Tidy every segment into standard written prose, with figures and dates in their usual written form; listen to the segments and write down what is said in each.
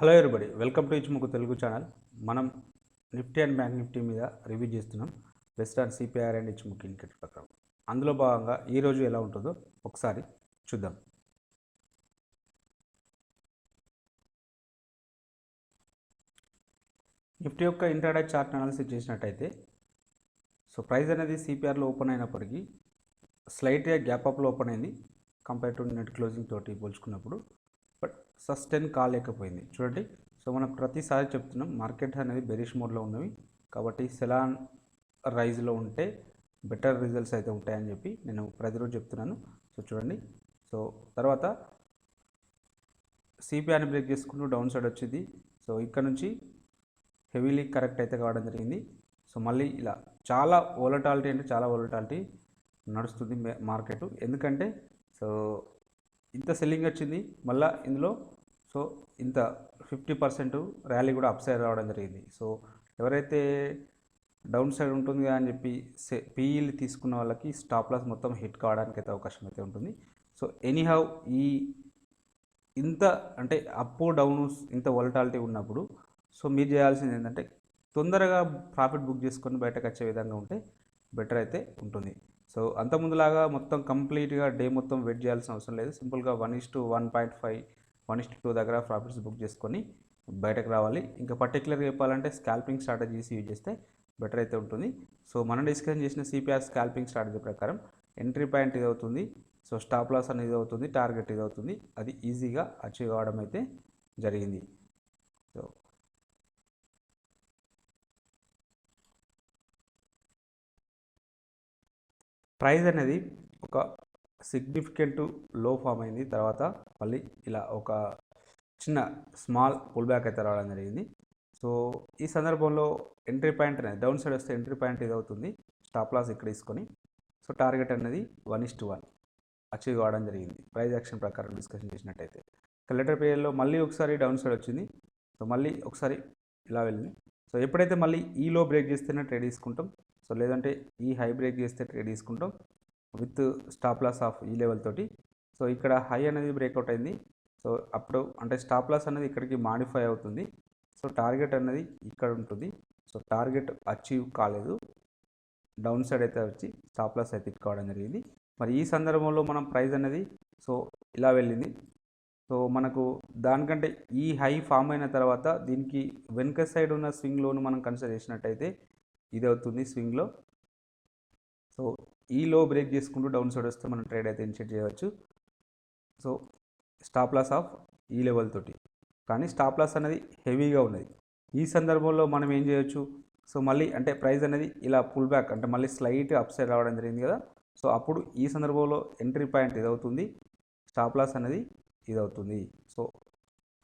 Hello everybody, welcome to Ichimoku Telugu channel. మనం Nifty and bank Nifty మీద review చేస్తున్నాం based on CPR and Ichimoku indicator ప్రకారం. అందులో భాగంగా ఈరోజు ఎలా ఉంటుందో ఒకసారి చూద్దాం. నిఫ్టీ యొక్క ఇంట్రాడే చార్ట్ అనాలిసిస్ చేసినట్టయితే ప్రైస్ అనేది సిపిఆర్లో ఓపెన్ అయినప్పటికీ స్లైట్గా గ్యాప్ అప్లో ఓపెన్ అయింది కంపేర్ టు నెట్ క్లోజింగ్ తోటి పోల్చుకున్నప్పుడు. But sustain కాలేకపోయింది. చూడండి, మనం ప్రతిసారి చెప్తున్నాం మార్కెట్ అనేది బెరిష్ మోడ్లో ఉన్నవి కాబట్టి సెలాన్ రైజ్లో ఉంటే బెటర్ రిజల్ట్స్ అయితే ఉంటాయని చెప్పి నేను ప్రతిరోజు చెప్తున్నాను. చూడండి, తర్వాత సిపిఆర్ని బ్రేక్ చేసుకుంటూ డౌన్ సైడ్ వచ్చింది. ఇక్కడ నుంచి హెవీలీ కరెక్ట్ అయితే కావడం జరిగింది. మళ్ళీ ఇలా చాలా వోలటాలిటీ అంటే చాలా వోలటాలిటీ నడుస్తుంది మార్కెట్. ఎందుకంటే ఇంత సెల్లింగ్ వచ్చింది, మళ్ళీ ఇందులో ఇంత 50% ర్యాలీ కూడా అప్ సైడ్ రావడం జరిగింది. ఎవరైతే డౌన్ సైడ్ ఉంటుంది అని చెప్పి పీఈలు తీసుకున్న వాళ్ళకి స్టాప్ లాస్ మొత్తం హిట్ కావడానికి అయితే అవకాశం అయితే ఉంటుంది. ఎనీహౌ ఇంత అంటే అప్ డౌన్ ఇంత వోలటాలిటీ ఉన్నప్పుడు మీరు చేయాల్సింది ఏంటంటే తొందరగా ప్రాఫిట్ బుక్ చేసుకొని బయటకు వచ్చే విధంగా ఉంటే బెటర్ అయితే ఉంటుంది. అంతకుముందులాగా మొత్తం కంప్లీట్గా డే మొత్తం వెయిట్ చేయాల్సిన అవసరం లేదు. సింపుల్గా 1:1.5 1:2 దగ్గర ప్రాఫిట్స్ బుక్ చేసుకొని బయటకు రావాలి. ఇంకా పర్టికులర్గా చెప్పాలంటే స్కాల్పింగ్ స్ట్రాటజీస్ యూజ్ చేస్తే బెటర్ అయితే ఉంటుంది. మనం డిస్కషన్ చేసిన సిపిఆర్ స్కాల్పింగ్ స్ట్రాటజీ ప్రకారం ఎంట్రీ పాయింట్ ఇది అవుతుంది, స్టాప్ లాస్ అనేది అవుతుంది, టార్గెట్ ఇది అవుతుంది. అది ఈజీగా అచీవ్ అవ్వడం అయితే జరిగింది. ప్రైస్ అనేది ఒక సిగ్నిఫికెంట్ లో ఫామ్ అయింది. తర్వాత మళ్ళీ ఇలా ఒక చిన్న స్మాల్ పుల్ బ్యాక్ అయితే రావడం జరిగింది. ఈ సందర్భంలో ఎంట్రీ పాయింట్ అనేది డౌన్ సైడ్ వస్తే ఎంట్రీ పాయింట్ ఇది అవుతుంది, స్టాప్ లాస్ ఇక్కడ తీసుకొని టార్గెట్ అనేది 1:1 అచీవ్ కావడం జరిగింది. ప్రైస్ యాక్షన్ ప్రకారం డిస్కషన్ చేసినట్టయితే లేటర్ పీరియడ్లో మళ్ళీ ఒకసారి డౌన్ సైడ్ వచ్చింది, మళ్ళీ ఒకసారి ఇలా వెళ్ళింది. ఎప్పుడైతే మళ్ళీ ఈ లో బ్రేక్ చేస్తేనే ట్రేడ్ తీసుకుంటాం, లేదంటే ఈ హై బ్రేక్ చేస్తే ట్రేడ్ తీసుకుంటాం విత్ స్టాప్ లాస్ ఆఫ్ ఈ లెవెల్ తోటి. ఇక్కడ హై అనేది బ్రేక్అవుట్ అయింది. అప్పుడు అంటే స్టాప్ లాస్ అనేది ఇక్కడికి మాడిఫై అవుతుంది. టార్గెట్ అనేది ఇక్కడ ఉంటుంది. టార్గెట్ అచీవ్ కాలేదు, డౌన్ సైడ్ అయితే వచ్చి స్టాప్ లాస్ అయితే కావడం జరిగింది. మరి ఈ సందర్భంలో మనం ప్రైస్ అనేది ఇలా వెళ్ళింది. మనకు దానికంటే ఈ హై ఫామ్ అయిన తర్వాత దీనికి వెనుక సైడ్ ఉన్న స్వింగ్ లోను మనం కన్సిడర్ చేసినట్టయితే ఇది అవుతుంది స్వింగ్లో. ఈ లో బ్రేక్ చేసుకుంటూ డౌన్ సైడ్ వస్తే మనం ట్రేడ్ అయితే ఇనిషియేట్ చేయవచ్చు. స్టాప్ లాస్ ఆఫ్ ఈ లెవెల్ తోటి, కానీ స్టాప్ లాస్ అనేది హెవీగా ఉన్నది. ఈ సందర్భంలో మనం ఏం చేయొచ్చు, మళ్ళీ అంటే ప్రైస్ అనేది ఇలా పుల్ బ్యాక్ అంటే మళ్ళీ స్లైట్ అప్ సైడ్ రావడం జరిగింది కదా. అప్పుడు ఈ సందర్భంలో ఎంట్రీ పాయింట్ ఇది అవుతుంది, స్టాప్ లాస్ అనేది ఇది అవుతుంది.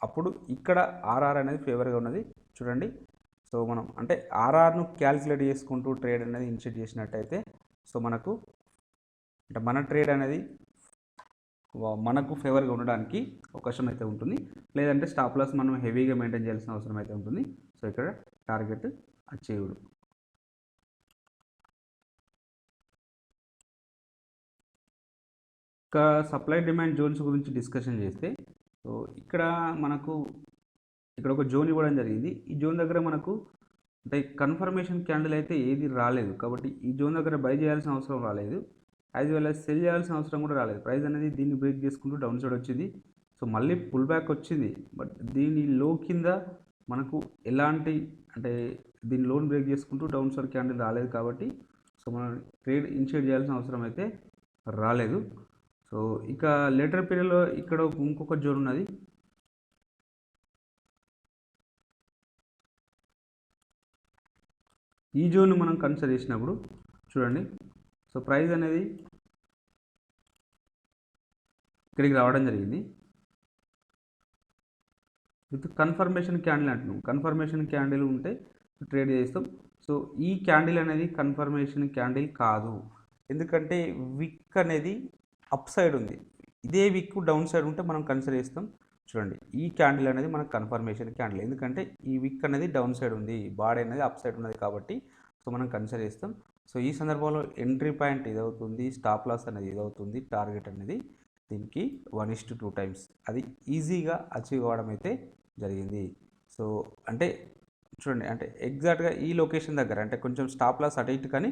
అప్పుడు ఇక్కడ ఆర్ఆర్ అనేది ఫేవర్గా ఉన్నది. చూడండి, మనం అంటే ఆర్ఆర్ను క్యాల్కులేట్ చేసుకుంటూ ట్రేడ్ అనేది ఇనిషియేట్ చేసినట్టయితే మనకు అంటే మన ట్రేడ్ అనేది మనకు ఫేవర్గా ఉండడానికి అవకాశం అయితే ఉంటుంది. లేదంటే స్టాప్ లాస్ మనం హెవీగా మెయింటైన్ చేయాల్సిన అవసరం అయితే ఉంటుంది. ఇక్కడ టార్గెట్ అచీవ్డ్. ఇంకా సప్లై డిమాండ్ జోన్స్ గురించి డిస్కషన్ చేస్తే ఇక్కడ మనకు ఇక్కడ ఒక జోన్ ఇవ్వడం జరిగింది. ఈ జోన్ దగ్గర మనకు అంటే కన్ఫర్మేషన్ క్యాండిల్ అయితే ఏది రాలేదు కాబట్టి ఈ జోన్ దగ్గర బై చేయాల్సిన అవసరం రాలేదు, యాజ్ వెల్ యాజ్ సెల్ చేయాల్సిన అవసరం కూడా రాలేదు. ప్రైస్ అనేది దీన్ని బ్రేక్ చేసుకుంటూ డౌన్ సైడ్ వచ్చింది. మళ్ళీ పుల్ బ్యాక్ వచ్చింది. బట్ దీని లో కింద మనకు ఎలాంటి అంటే దీని లోన్ బ్రేక్ చేసుకుంటూ డౌన్ సైడ్ క్యాండిల్ రాలేదు కాబట్టి మనం ట్రేడ్ ఇనిషియేట్ చేయాల్సిన అవసరం అయితే రాలేదు. ఇక లేటర్ పీరియడ్లో ఇక్కడ ఇంకొక జోన్ ఉన్నది. ఈ జోన్ మనం కన్సిడర్ చేసినప్పుడు చూడండి, ప్రైస్ అనేది ఇక్కడికి రావడం జరిగింది విత్ కన్ఫర్మేషన్ క్యాండిల్ అంటున్నాం. కన్ఫర్మేషన్ క్యాండిల్ ఉంటే ట్రేడ్ చేస్తాం. ఈ క్యాండిల్ అనేది కన్ఫర్మేషన్ క్యాండిల్ కాదు, ఎందుకంటే విక్ అనేది అప్ సైడ్ ఉంది. ఇదే విక్ డౌన్ సైడ్ ఉంటే మనం కన్సిడర్ చేస్తాం. చూడండి, ఈ క్యాండిల్ అనేది మనకు కన్ఫర్మేషన్ క్యాండిల్, ఎందుకంటే ఈ విక్ అనేది డౌన్ సైడ్ ఉంది, బాడీ అనేది అప్ సైడ్ ఉన్నది కాబట్టి మనం కన్సిడర్ చేస్తాం. ఈ సందర్భంలో ఎంట్రీ పాయింట్ ఇది అవుతుంది, స్టాప్ లాస్ అనేది ఇది అవుతుంది, టార్గెట్ అనేది దీనికి 1:2 టైమ్స్ అది ఈజీగా అచీవ్ అవ్వడం అయితే జరిగింది. సో అంటే చూడండి, అంటే ఎగ్జాక్ట్గా ఈ లొకేషన్ దగ్గర అంటే కొంచెం స్టాప్ లాస్ అటు ఇటు, కానీ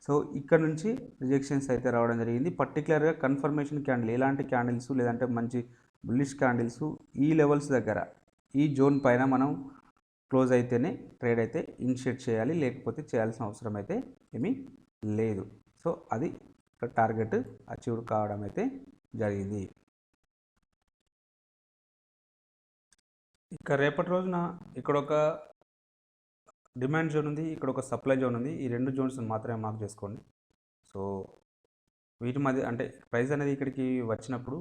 సో ఇక్కడ నుంచి రిజెక్షన్స్ అయితే రావడం జరిగింది. పర్టికులర్గా కన్ఫర్మేషన్ క్యాండిల్, ఎలాంటి క్యాండిల్స్ లేదంటే మంచి బుల్లిష్ క్యాండిల్స్ ఈ లెవెల్స్ దగ్గర ఈ జోన్ పైన మనం క్లోజ్ అయితేనే ట్రేడ్ అయితే ఇనిషియేట్ చేయాలి, లేకపోతే చేయాల్సిన అవసరం అయితే ఏమీ లేదు. సో అది టార్గెట్ అచీవ్ కావడం అయితే జరిగింది. ఇక రేపటి రోజున ఇక్కడ ఒక డిమాండ్ జోన్ ఉంది, ఇక్కడ ఒక సప్లై జోన్ ఉంది. ఈ రెండు జోన్స్ మాత్రమే మార్క్ చేసుకోండి. సో వీటి మధ్య అంటే ప్రైస్ అనేది ఇక్కడికి వచ్చినప్పుడు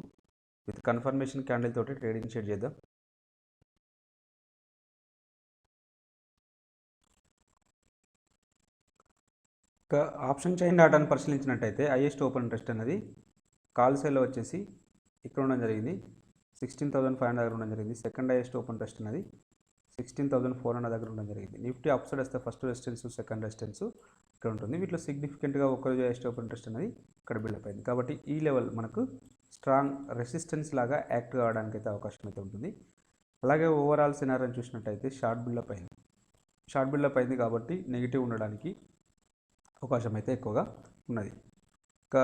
విత్ కన్ఫర్మేషన్ క్యాండిల్ తోటి ట్రేడ్ ఇనిషియేట్ చేద్దాం. ఇక ఆప్షన్ చైన్ డాటాను పరిశీలించినట్టయితే హైయెస్ట్ ఓపెన్ ఇంట్రెస్ట్ అనేది కాల్ సేల్లో వచ్చేసి ఇక్కడ ఉండడం జరిగింది, 16,500 దగ్గర ఉండడం జరిగింది. సెకండ్ హైయెస్ట్ ఓపెన్ ఇంట్రెస్ట్ అనేది 16,400 దగ్గర ఉండడం జరిగింది. నిఫ్టీ అప్ సైడ్ వస్తే ఫస్ట్ రెసిస్టెన్స్ సెకండ్ రెసిస్టెన్స్ ఇక్కడ ఉంటుంది. వీటిలో సిగ్నిఫికెంట్గా ఒక్కరోజు హైయెస్ట్ ఓపెన్ ఇంట్రెస్ట్ అనేది ఇక్కడ బిల్డప్ అయింది. కాబట్టి ఈ లెవెల్ మనకు స్ట్రాంగ్ రెసిస్టెన్స్ లాగా యాక్ట్ కావడానికి అయితే అవకాశం అయితే ఉంటుంది. అలాగే ఓవరాల్ సినారియోని చూసినట్టయితే షార్ట్ బిల్డప్ అయింది కాబట్టి నెగిటివ్ ఉండడానికి అవకాశం అయితే ఎక్కువగా ఉన్నది. ఇంకా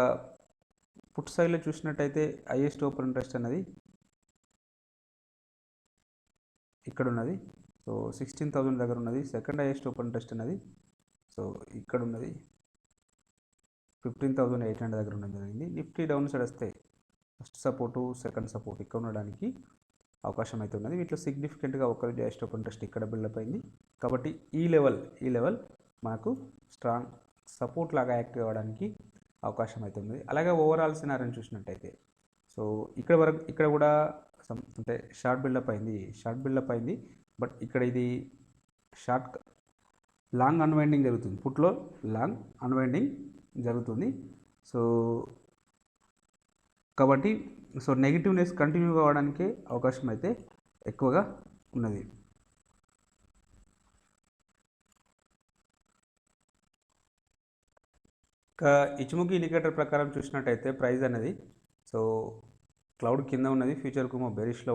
పుట్ సైడ్లో చూసినట్టయితే హైయెస్ట్ ఓపెన్ ఇంట్రెస్ట్ అనేది ఇక్కడ ఉన్నది. సో 16,000 దగ్గర ఉన్నది. సెకండ్ హైయెస్ట్ ఓపెన్ ఇంట్రెస్ట్ అనేది సో ఇక్కడ ఉన్నది, 15,800 దగ్గర ఉండడం జరిగింది. నిఫ్టీ డౌన్ సైడ్ వస్తే ఫస్ట్ సపోర్టు సెకండ్ సపోర్ట్ ఇక్కడ ఉండడానికి అవకాశం అయితే ఉన్నది. వీటిలో సిగ్నిఫికెంట్గా ఒక హైయెస్ట్ ఓపెన్ ఇంట్రెస్ట్ ఇక్కడ బిల్డప్ అయింది. కాబట్టి ఈ లెవెల్ మనకు స్ట్రాంగ్ సపోర్ట్ లాగా యాక్టివ్ అవ్వడానికి అవకాశం అయితే ఉంది. అలాగే ఓవరాల్ సినారియోని చూసినట్టయితే సో ఇక్కడ కూడా అంటే షార్ట్ బిల్డప్ అయింది. బట్ ఇక్కడ ఇది లాంగ్ అన్వైండింగ్ జరుగుతుంది, పుట్లో లాంగ్ అన్వైండింగ్ జరుగుతుంది. సో కాబట్టి సో నెగిటివ్నెస్ కంటిన్యూ కావడానికే అవకాశం అయితే ఎక్కువగా ఉన్నది. ఇంకా ఇచిముకి ఇండికేటర్ ప్రకారం చూసినట్టయితే ప్రైస్ అనేది సో క్లౌడ్ కింద ఉన్నది, ఫ్యూచర్కు బెరిష్లో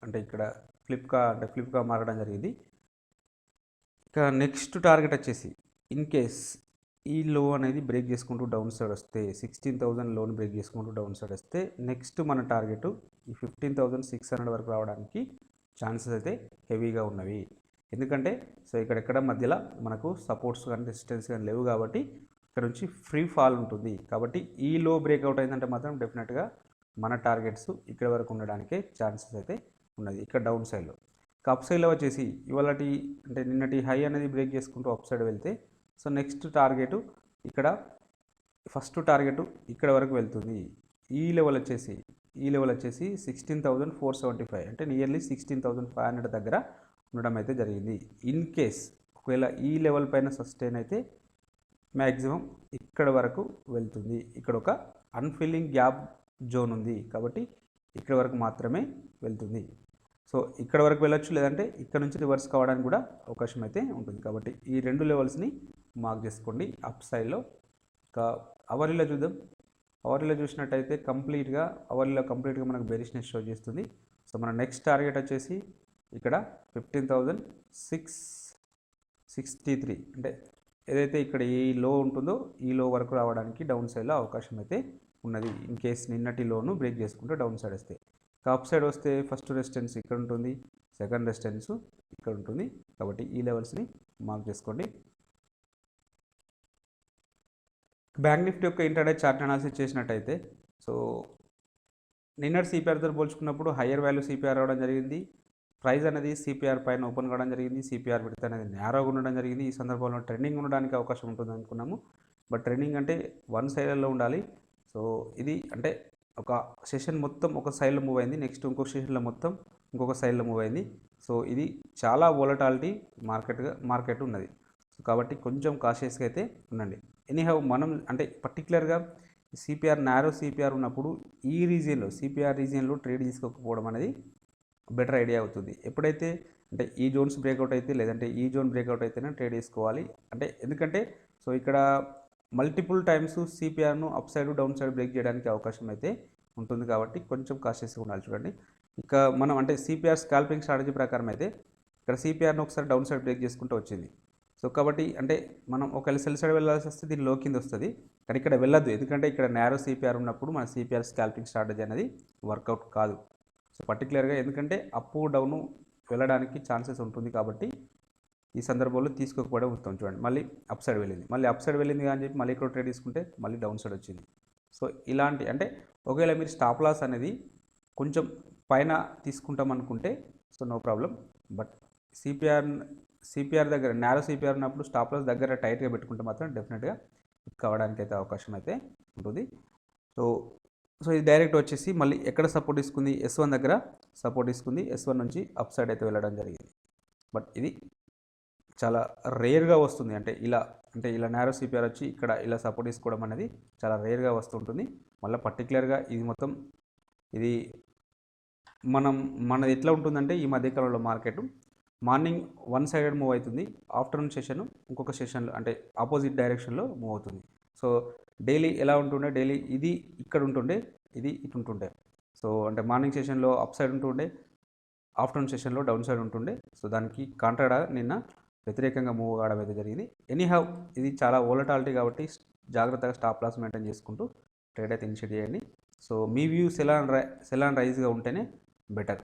అంటే ఇక్కడ ఫ్లిప్గా మారడం జరిగింది. ఇక నెక్స్ట్ టార్గెట్ వచ్చేసి ఇన్ కేస్ ఈ లో అనేది బ్రేక్ చేసుకుంటూ డౌన్ సైడ్ వస్తే 16,000 లోన్ బ్రేక్ చేసుకుంటూ డౌన్ సైడ్ వస్తే నెక్స్ట్ మన టార్గెట్ ఈ 15,600 వరకు రావడానికి ఛాన్సెస్ అయితే హెవీగా ఉన్నవి. ఎందుకంటే సో ఇక్కడెక్కడ మధ్యలో మనకు సపోర్ట్స్ కానీ రెసిస్టెన్స్ కానీ లేవు కాబట్టి ఇక్కడ నుంచి ఫ్రీ ఫాల్ ఉంటుంది. కాబట్టి ఈ లో బ్రేక్అవుట్ అయిందంటే మాత్రం డెఫినెట్గా మన టార్గెట్స్ ఇక్కడ వరకు ఉండడానికే ఛాన్సెస్ అయితే ఉన్నది ఇక్కడ డౌన్ సైడ్లో. అప్ సైడ్లో వచ్చేసి ఇవాళటి అంటే నిన్నటి హై అనేది బ్రేక్ చేసుకుంటూ అప్ సైడ్ వెళ్తే సో నెక్స్ట్ టార్గెట్ ఇక్కడ ఫస్ట్ టార్గెట్ ఇక్కడ వరకు వెళ్తుంది. ఈ లెవెల్ వచ్చేసి 16,475 అంటే నియర్లీ 16,500 దగ్గర ఉండడం అయితే జరిగింది. ఇన్ కేస్ ఒకవేళ ఈ లెవెల్ పైన సస్టైన్ అయితే మ్యాక్సిమం ఇక్కడ వరకు వెళ్తుంది. ఇక్కడ ఒక అన్ఫిల్లింగ్ గ్యాప్ జోన్ ఉంది కాబట్టి ఇక్కడ వరకు మాత్రమే వెళ్తుంది. సో ఇక్కడ వరకు వెళ్ళొచ్చు, లేదంటే ఇక్కడ నుంచి రివర్స్ కావడానికి కూడా అవకాశం అయితే ఉంటుంది. కాబట్టి ఈ రెండు లెవెల్స్ని మార్క్ చేసుకోండి అప్ సైడ్లో. ఇంకా అవర్లీలో చూద్దాం. అవర్లీలో చూసినట్టయితే కంప్లీట్గా మనకు బెరిష్నెస్ షో చేస్తుంది. సో మన నెక్స్ట్ టార్గెట్ వచ్చేసి ఇక్కడ 15,663 అంటే ఏదైతే ఇక్కడ ఈ లో ఉంటుందో ఈ లో వరకు రావడానికి డౌన్ సైడ్లో అవకాశం అయితే ఉన్నది. ఇన్ కేస్ నిన్నటి లోను బ్రేక్ చేసుకుంటే డౌన్ సైడ్ వస్తే. అప్ సైడ్ వస్తే ఫస్ట్ రెసిస్టెన్స్ ఇక్కడ ఉంటుంది, సెకండ్ రెసిస్టెన్స్ ఇక్కడ ఉంటుంది. కాబట్టి ఈ లెవెల్స్ని మార్క్ చేసుకోండి. బ్యాంక్ నిఫ్టీ యొక్క ఇంటర్డే చార్ట్ అనాలిసిస్ చేసినట్టయితే సో నిన్నటి సిపిఆర్తో పోల్చుకున్నప్పుడు హయ్యర్ వాల్యూ సిపిఆర్ రావడం జరిగింది. ప్రైస్ అనేది సిపిఆర్ పైన ఓపెన్ కావడం జరిగింది. సిపిఆర్ విడత అనేది నేరోగా ఉండడం జరిగింది. ఈ సందర్భంలో ట్రెండింగ్ ఉండడానికి అవకాశం ఉంటుంది అనుకున్నాము. బట్ ట్రెండింగ్ అంటే వన్ సైడ్లో ఉండాలి. సో ఇది అంటే ఒక సెషన్ మొత్తం ఒక సైడ్లో మూవ్ అయింది, నెక్స్ట్ ఇంకొక సెషన్లో మొత్తం ఇంకొక సైడ్లో మూవ్ అయింది. సో ఇది చాలా వోలటాలిటీ మార్కెట్ ఉన్నది. సో కాబట్టి కొంచెం కాషియస్గా అయితే ఉండండి. ఎనీహౌ మనం అంటే పర్టికులర్గా నేరో సిపిఆర్ ఉన్నప్పుడు ఈ రీజియన్లో సిపిఆర్ రీజియన్లో ట్రేడ్ తీసుకోకపోవడం అనేది బెటర్ ఐడియా అవుతుంది. ఎప్పుడైతే అంటే ఈ జోన్స్ బ్రేక్అవుట్ అయితే లేదంటే ఈ జోన్ బ్రేక్అవుట్ అయితేనే ట్రేడ్ చేసుకోవాలి. అంటే ఎందుకంటే సో ఇక్కడ మల్టిపుల్ టైమ్స్ సిపిఆర్ను up side down side break చేయడానికి అవకాశం అయితే ఉంటుంది. కాబట్టి కొంచెం కాషియస్గా ఉండాలి. చూడండి ఇక మనం అంటే సిపిఆర్ స్కాల్పింగ్ స్ట్రాటజీ ప్రకారం అయితే ఇక్కడ సిపిఆర్ని ఒకసారి డౌన్ సైడ్ బ్రేక్ చేసుకుంటూ వచ్చింది. సో కాబట్టి అంటే మనం ఒకవేళ సెల్ సైడ్ వెళ్ళాల్సి వస్తే దీని లో కింద వస్తుంది, కానీ ఇక్కడ వెళ్ళొద్దు, ఎందుకంటే ఇక్కడ నేరో సిపిఆర్ ఉన్నప్పుడు మన సిపిఆర్ స్కాల్పింగ్ స్ట్రాటజీ అనేది వర్కౌట్ కాదు. సో పర్టికులర్గా ఎందుకంటే అప్ డౌను వెళ్ళడానికి ఛాన్సెస్ ఉంటుంది కాబట్టి ఈ సందర్భంలో తీసుకోకపోవడం ఉత్తమం. చూడండి మళ్ళీ అప్ సైడ్ వెళ్ళింది, మళ్ళీ అప్ సైడ్ వెళ్ళింది అని చెప్పి మళ్ళీ ఇక్కడ ట్రేడ్ తీసుకుంటే మళ్ళీ డౌన్ సైడ్ వచ్చింది. సో ఇలాంటి అంటే ఒకవేళ మీరు స్టాప్ లాస్ అనేది కొంచెం పైన తీసుకుంటాం అనుకుంటే so no problem, but CPR దగ్గర నేరో సిపిఆర్ ఉన్నప్పుడు స్టాప్ లాస్ దగ్గర టైట్గా పెట్టుకుంటే మాత్రం డెఫినెట్గా కావడానికి అయితే అవకాశం అయితే ఉంటుంది. సో సో ఇది డైరెక్ట్ వచ్చేసి మళ్ళీ ఎక్కడ సపోర్ట్ తీసుకుంది, S1 దగ్గర సపోర్ట్ తీసుకుంది, S1 నుంచి అప్ సైడ్ అయితే వెళ్ళడం జరిగింది. బట్ ఇది చాలా రేర్గా వస్తుంది, అంటే ఇలా నేరో సిపిఆర్ వచ్చి ఇక్కడ ఇలా సపోర్ట్ తీసుకోవడం అనేది చాలా రేర్గా వస్తుంటుంది. మళ్ళీ పర్టికులర్గా ఇది మొత్తం ఇది మనది ఎట్లా ఉంటుందంటే ఈ మధ్యకాలంలో market morning one sided move అవుతుంది, ఆఫ్టర్నూన్ సెషన్ ఇంకొక సెషన్లో అంటే ఆపోజిట్ డైరెక్షన్లో మూవ్ అవుతుంది. సో డైలీ ఎలా ఉంటుండే, డైలీ ఇది ఇక్కడ ఉంటుండే, ఇది ఇటు ఉంటుండే. సో అంటే మార్నింగ్ సెషన్లో అప్ సైడ్ ఉంటుండే, ఆఫ్టర్నూన్ సెషన్లో డౌన్ సైడ్ ఉంటుండే. సో దానికి కాంట్రాడా నిన్న వ్యతిరేకంగా మూవ్ కావడం అయితే జరిగింది. ఎనీహౌ ఇది చాలా వోలటాలిటీ కాబట్టి జాగ్రత్తగా స్టాప్ లాస్ మెయింటైన్ చేసుకుంటూ ట్రేడ్ అయితే ఇనిషియేట్ చేయండి. సో మీ వ్యూ సెల్ అండ్ రైజ్గా ఉంటేనే బెటర్.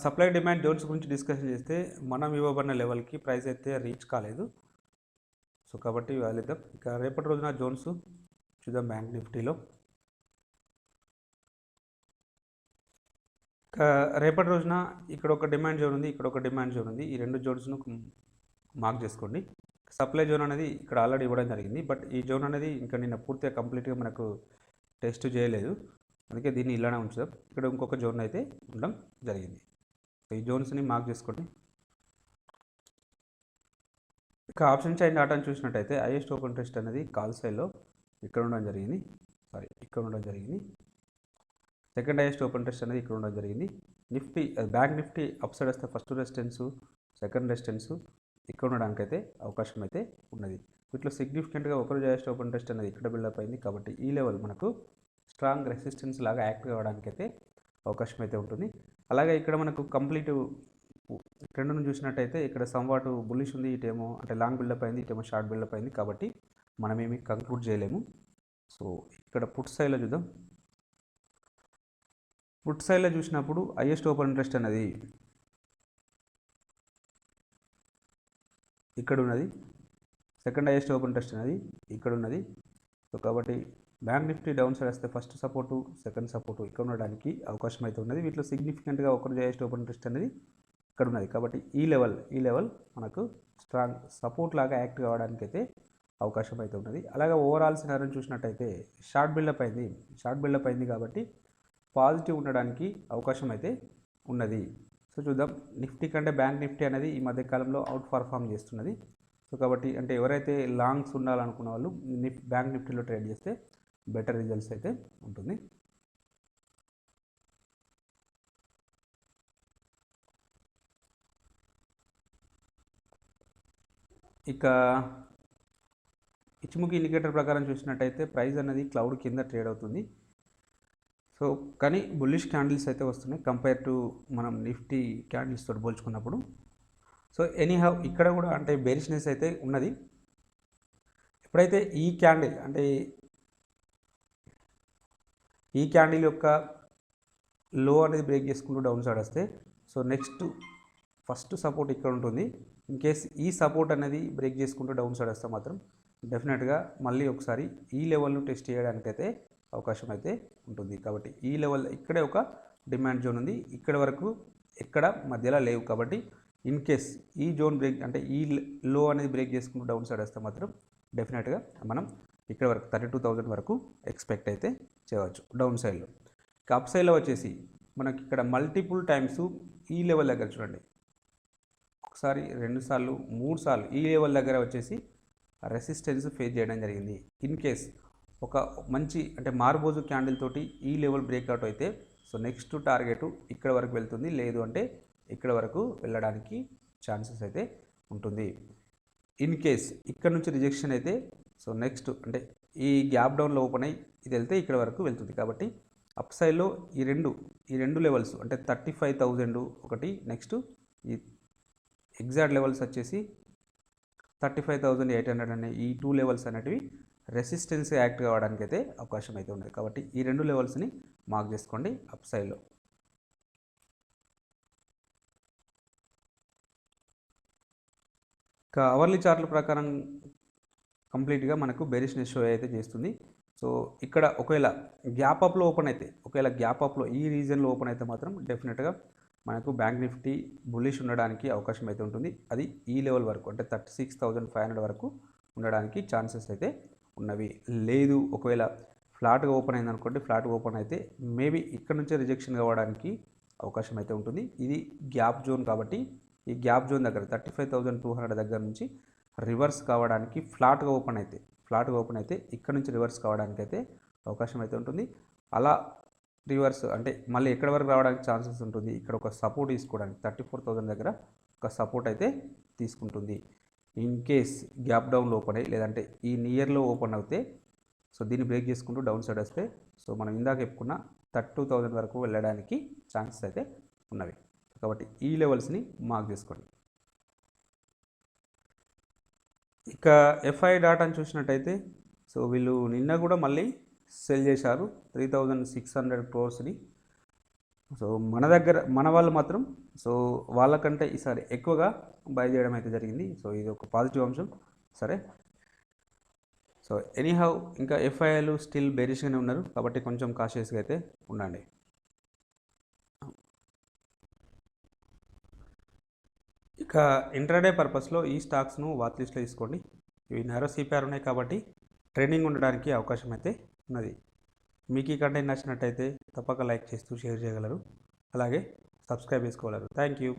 సప్లై డిమాండ్ జోన్స్ గురించి డిస్కషన్ చేస్తే మనం ఇవ్వబడిన లెవెల్కి ప్రైస్ అయితే రీచ్ కాలేదు. సో కాబట్టి వెళ్ళిద్దాం. ఇక రేపటి రోజున జోన్స్ చూద్దాం. బ్యాంక్ నిఫ్టీలో రేపటి రోజున ఇక్కడ ఒక డిమాండ్ జోన్ ఉంది, ఇక్కడ ఒక డిమాండ్ జోన్ ఉంది. ఈ రెండు జోన్స్ను మార్క్ చేసుకోండి. సప్లై జోన్ అనేది ఇక్కడ ఆల్రెడీ ఇవ్వడం జరిగింది, బట్ ఈ జోన్ అనేది ఇంకా నిన్న పూర్తిగా కంప్లీట్గా మనకు టెస్ట్ చేయలేదు, అందుకే దీన్ని ఇలానే ఉంచుదాం. ఇక్కడ ఇంకొక జోన్ అయితే ఉండడం జరిగింది. ఈ జోన్స్ని మార్క్ చేసుకోండి. ఇక ఆప్షన్ చైన్ డాటాను చూసినట్టయితే హైయెస్ట్ ఓపెన్ ఇంట్రెస్ట్ అనేది కాల్ సైడ్లో ఇక్కడ ఉండడం జరిగింది, ఇక్కడ ఉండడం జరిగింది. సెకండ్ హైయెస్ట్ ఓపెన్ ఇంట్రెస్ట్ అనేది ఇక్కడ ఉండడం జరిగింది. Nifty bank Nifty up side వస్తే ఫస్ట్ రెసిస్టెన్స్, సెకండ్ రెసిస్టెన్స్ ఇక్కడ ఉండడానికి అయితే అవకాశం అయితే ఉన్నది. వీటిలో సిగ్నిఫికెంట్గా ఒకరోజు హైయెస్ట్ ఓపెన్ ఇంట్రెస్ట్ అనేది ఇక్కడ బిల్డప్ అయింది కాబట్టి ఈ లెవెల్ మనకు స్ట్రాంగ్ రెసిస్టెన్స్ లాగా యాక్ట్ కావడానికి అయితే అవకాశం అయితే ఉంటుంది. అలాగే ఇక్కడ మనకు కంప్లీట్ ట్రెండ్ను చూసినట్టయితే ఇక్కడ సంవాటు బుల్లిష్ ఉంది, ఇటేమో అంటే లాంగ్ బిల్డప్ అయింది, ఇటేమో షార్ట్ బిల్డప్ అయింది కాబట్టి మనం ఏమి కంక్లూడ్ చేయలేము. సో ఇక్కడ పుట్ సైడ్లో చూద్దాం. పుట్ సైడ్లో చూసినప్పుడు హైయెస్ట్ ఓపెన్ ఇంట్రెస్ట్ అనేది ఇక్కడ ఉన్నది, సెకండ్ హైయెస్ట్ ఓపెన్ ఇంట్రెస్ట్ అనేది ఇక్కడ ఉన్నది. సో కాబట్టి బ్యాంక్ నిఫ్టీ డౌన్ సైడ్ వస్తే ఫస్ట్ సపోర్టు, సెకండ్ సపోర్టు ఇక్కడ ఉండడానికి అవకాశం అయితే ఉన్నది. వీటిలో సిగ్నిఫికెంట్గా ఒకరోజు హైయెస్ట్ ఓపెన్ ఇంట్రెస్ట్ అనేది ఇక్కడ ఉన్నది కాబట్టి ఈ లెవెల్ మనకు స్ట్రాంగ్ సపోర్ట్ లాగా యాక్ట్ కావడానికి అయితే అవకాశం అయితే ఉన్నది. అలాగే ఓవరాల్ సినారియోని చూసినట్టయితే షార్ట్ బిల్డప్ అయింది కాబట్టి పాజిటివ్ ఉండడానికి అవకాశం అయితే ఉన్నది. సో చూద్దాం. నిఫ్టీ కంటే బ్యాంక్ నిఫ్టీ అనేది ఈ మధ్యకాలంలో అవుట్ పర్ఫామ్ చేస్తున్నది. సో కాబట్టి అంటే ఎవరైతే లాంగ్స్ ఉండాలనుకున్న వాళ్ళు బ్యాంక్ నిఫ్టీలో ట్రేడ్ చేస్తే బెటర్ రిజల్ట్స్ అయితే ఉంటుంది. ఇక ఇచ్చిముఖి ఇండికేటర్ ప్రకారం చూసినట్టయితే ప్రైస్ అనేది క్లౌడ్ కింద ట్రేడ్ అవుతుంది. సో కానీ బుల్లిష్ క్యాండిల్స్ అయితే వస్తున్నాయి కంపేర్ టు మనం నిఫ్టీ క్యాండిల్స్ తోటి పోల్చుకున్నప్పుడు. సో ఎనీహౌ ఇక్కడ కూడా అంటే బేరిష్నెస్ అయితే ఉన్నది. ఎప్పుడైతే ఈ క్యాండిల్ యొక్క లో అనేది బ్రేక్ చేసుకుంటూ డౌన్ సైడ్ వస్తే సో నెక్స్ట్ ఫస్ట్ సపోర్ట్ ఇక్కడ ఉంటుంది. ఇన్ కేస్ ఈ సపోర్ట్ అనేది బ్రేక్ చేసుకుంటూ డౌన్ సైడ్ వస్తే మాత్రం డెఫినెట్గా మళ్ళీ ఒకసారి ఈ లెవెల్ను టెస్ట్ చేయడానికైతే అవకాశం అయితే ఉంటుంది. కాబట్టి ఈ లెవెల్ ఇక్కడే ఒక డిమాండ్ జోన్ ఉంది, ఇక్కడ వరకు ఎక్కడ మధ్యలో లేవు. కాబట్టి ఇన్ కేస్ ఈ జోన్ బ్రేక్ అంటే ఈ లో అనేది బ్రేక్ చేసుకుంటూ డౌన్ సైడ్ వస్తే మాత్రం డెఫినెట్గా మనం ఇక్కడ వరకు 32,000 వరకు ఎక్స్పెక్ట్ అయితే చేయవచ్చు డౌన్ సైడ్లో. ఇక అప్ సైడ్లో వచ్చేసి మనకి ఇక్కడ మల్టిపుల్ టైమ్స్ ఈ లెవెల్ దగ్గర చూడండి, ఒకసారి 2 సార్లు 3 సార్లు ఈ లెవెల్ దగ్గర వచ్చేసి రెసిస్టెన్స్ ఫేస్ చేయడం జరిగింది. ఇన్ కేస్ ఒక మంచి అంటే మార్బోజు క్యాండిల్ తోటి ఈ లెవెల్ బ్రేక్అవుట్ అయితే సో నెక్స్ట్ టార్గెట్ ఇక్కడ వరకు వెళ్తుంది, లేదు అంటే ఇక్కడ వరకు వెళ్ళడానికి ఛాన్సెస్ అయితే ఉంటుంది. ఇన్ కేస్ ఇక్కడ నుంచి రిజెక్షన్ అయితే సో నెక్స్ట్ అంటే ఈ గ్యాప్ డౌన్లో ఓపెన్ అయ్యి ఇది వెళ్తే ఇక్కడ వరకు వెళ్తుంది. కాబట్టి అప్ సైడ్లో ఈ రెండు లెవెల్స్ అంటే 35,000 ఒకటి, నెక్స్ట్ ఈ ఎగ్జాక్ట్ లెవెల్స్ వచ్చేసి 35,800 అనే ఈ 2 లెవెల్స్ అనేటివి రెసిస్టెన్స్ యాక్ట్ కావడానికి అయితే అవకాశం అయితే ఉన్నది. కాబట్టి ఈ 2 లెవెల్స్ని మార్క్ చేసుకోండి అప్ సైడ్లో. ఇక అవర్లీ చార్ట్ల ప్రకారం కంప్లీట్గా మనకు బెరిష్నెస్ షో అయితే చేస్తుంది. సో ఇక్కడ ఒకవేళ గ్యాప్ అప్లో ఓపెన్ అయితే, ఈ రీజన్లో ఓపెన్ అయితే మాత్రం డెఫినెట్గా మనకు బ్యాంక్ నిఫ్టీ బుల్లిష్ ఉండడానికి అవకాశం అయితే ఉంటుంది. అది ఈ లెవెల్ వరకు అంటే 36,500 వరకు ఉండడానికి ఛాన్సెస్ అయితే ఉన్నవి. లేదు ఒకవేళ ఫ్లాట్గా ఓపెన్ అయింది అనుకోండి, ఫ్లాట్గా ఓపెన్ అయితే మేబీ ఇక్కడ నుంచే రిజెక్షన్ కావడానికి అవకాశం అయితే ఉంటుంది. ఇది గ్యాప్ జోన్ కాబట్టి ఈ గ్యాప్ జోన్ దగ్గర 35,200 దగ్గర నుంచి రివర్స్ కావడానికి ఫ్లాట్గా ఓపెన్ అయితే ఇక్కడ నుంచి రివర్స్ కావడానికి అయితే అవకాశం అయితే ఉంటుంది. అలా రివర్స్ అంటే మళ్ళీ ఎక్కడి వరకు రావడానికి ఛాన్సెస్ ఉంటుంది, ఇక్కడ ఒక సపోర్ట్ తీసుకోవడానికి 34,000 దగ్గర ఒక సపోర్ట్ అయితే తీసుకుంటుంది. ఇన్ కేస్ గ్యాప్ డౌన్లో ఓపెన్ అయ్యి లేదంటే ఈ నియర్లో ఓపెన్ అవుతే సో దీన్ని బ్రేక్ చేసుకుంటూ డౌన్ సైడ్ వస్తే సో మనం ఇందాక చెప్పుకున్న 32,000 వరకు వెళ్ళడానికి ఛాన్సెస్ అయితే ఉన్నవి. కాబట్టి ఈ లెవెల్స్ని మార్క్ చేసుకోండి. ఇక ఎఫ్ఐ డాటాను చూసినట్టయితే సో వీళ్ళు నిన్న కూడా మళ్ళీ సెల్ చేశారు 3,600 crores. సో మన వాళ్ళు మాత్రం సో వాళ్ళకంటే ఈసారి ఎక్కువగా బై చేయడం అయితే జరిగింది. సో ఇది ఒక పాజిటివ్ అంశం. సరే, సో ఎనీహౌ ఇంకా ఎఫ్ఐఐలు స్టిల్ బేరిష్గానే ఉన్నారు కాబట్టి కొంచెం కాషియస్గా అయితే ఉండండి. ఇక ఇంట్రాడే పర్పస్లో ఈ స్టాక్స్ను వాచ్ లిస్ట్లో తీసుకోండి. ఇవి నేరో సిపిఆర్ ఉన్నాయి కాబట్టి ట్రెండింగ్ ఉండడానికి అవకాశం అయితే ఉన్నది. మీకు ఈ కంటెంట్ నచ్చినట్టయితే తప్పక లైక్ చేస్తూ షేర్ చేయగలరు, అలాగే సబ్స్క్రైబ్ చేసుకోగలరు. Thank you.